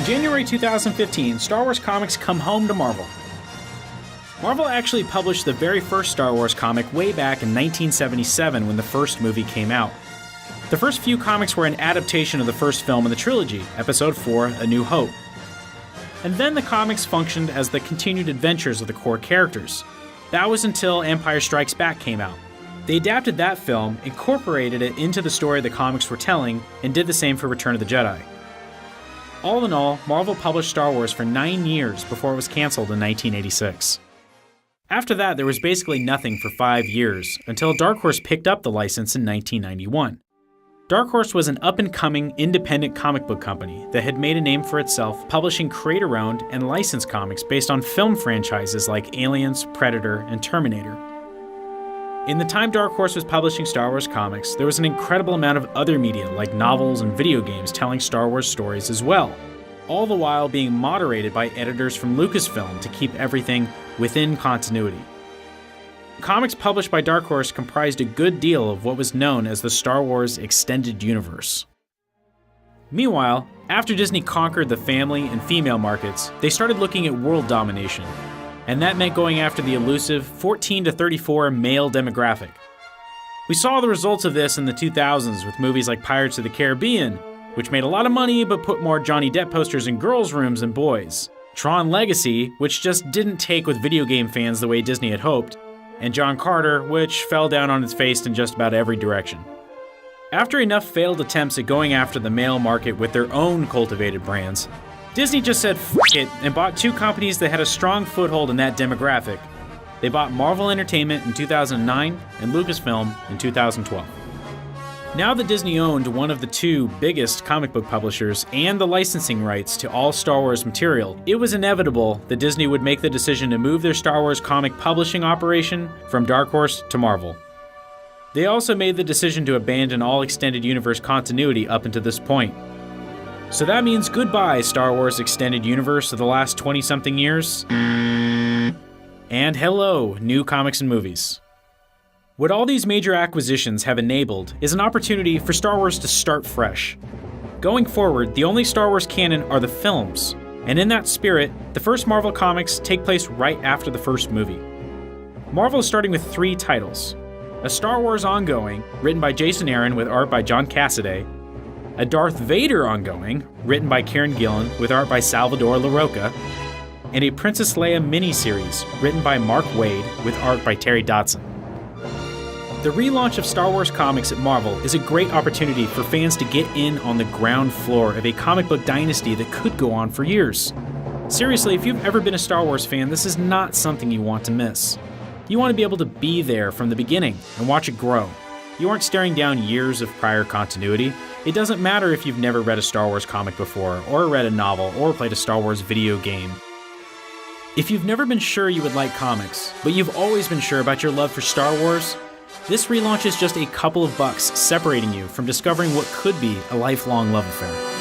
January 2015, Star Wars comics come home to Marvel. Marvel actually published the very first Star Wars comic way back in 1977 when the first movie came out. The first few comics were an adaptation of the first film in the trilogy, Episode 4, A New Hope. And then the comics functioned as the continued adventures of the core characters. That was until Empire Strikes Back came out. They adapted that film, incorporated it into the story the comics were telling, and did the same for Return of the Jedi. All in all, Marvel published Star Wars for 9 years before it was canceled in 1986. After that, there was basically nothing for 5 years, until Dark Horse picked up the license in 1991. Dark Horse was an up-and-coming, independent comic book company that had made a name for itself publishing creator-owned and licensed comics based on film franchises like Aliens, Predator, and Terminator. In the time Dark Horse was publishing Star Wars comics, there was an incredible amount of other media like novels and video games telling Star Wars stories as well, all the while being moderated by editors from Lucasfilm to keep everything within continuity. Comics published by Dark Horse comprised a good deal of what was known as the Star Wars Extended Universe. Meanwhile, after Disney conquered the family and female markets, they started looking at world domination, and that meant going after the elusive 14 to 34 male demographic. We saw the results of this in the 2000s with movies like Pirates of the Caribbean, which made a lot of money but put more Johnny Depp posters in girls' rooms than boys', Tron Legacy, which just didn't take with video game fans the way Disney had hoped, and John Carter, which fell down on its face in just about every direction. After enough failed attempts at going after the male market with their own cultivated brands, Disney just said f*** it and bought 2 companies that had a strong foothold in that demographic. They bought Marvel Entertainment in 2009 and Lucasfilm in 2012. Now that Disney owned one of the 2 biggest comic book publishers and the licensing rights to all Star Wars material, it was inevitable that Disney would make the decision to move their Star Wars comic publishing operation from Dark Horse to Marvel. They also made the decision to abandon all extended universe continuity up until this point. So that means goodbye, Star Wars Extended Universe of the last 20-something years. And hello, new comics and movies. What all these major acquisitions have enabled is an opportunity for Star Wars to start fresh. Going forward, the only Star Wars canon are the films, and in that spirit, the first Marvel comics take place right after the first movie. Marvel is starting with 3 titles: a Star Wars ongoing, written by Jason Aaron with art by John Cassaday, a Darth Vader ongoing, written by Kieran Gillen with art by Salvador Larroca, and a Princess Leia miniseries, written by Mark Waid with art by Terry Dodson. The relaunch of Star Wars comics at Marvel is a great opportunity for fans to get in on the ground floor of a comic book dynasty that could go on for years. Seriously, if you've ever been a Star Wars fan, this is not something you want to miss. You want to be able to be there from the beginning and watch it grow. You aren't staring down years of prior continuity. It doesn't matter if you've never read a Star Wars comic before, or read a novel, or played a Star Wars video game. If you've never been sure you would like comics, but you've always been sure about your love for Star Wars, this relaunch is just a couple of bucks separating you from discovering what could be a lifelong love affair.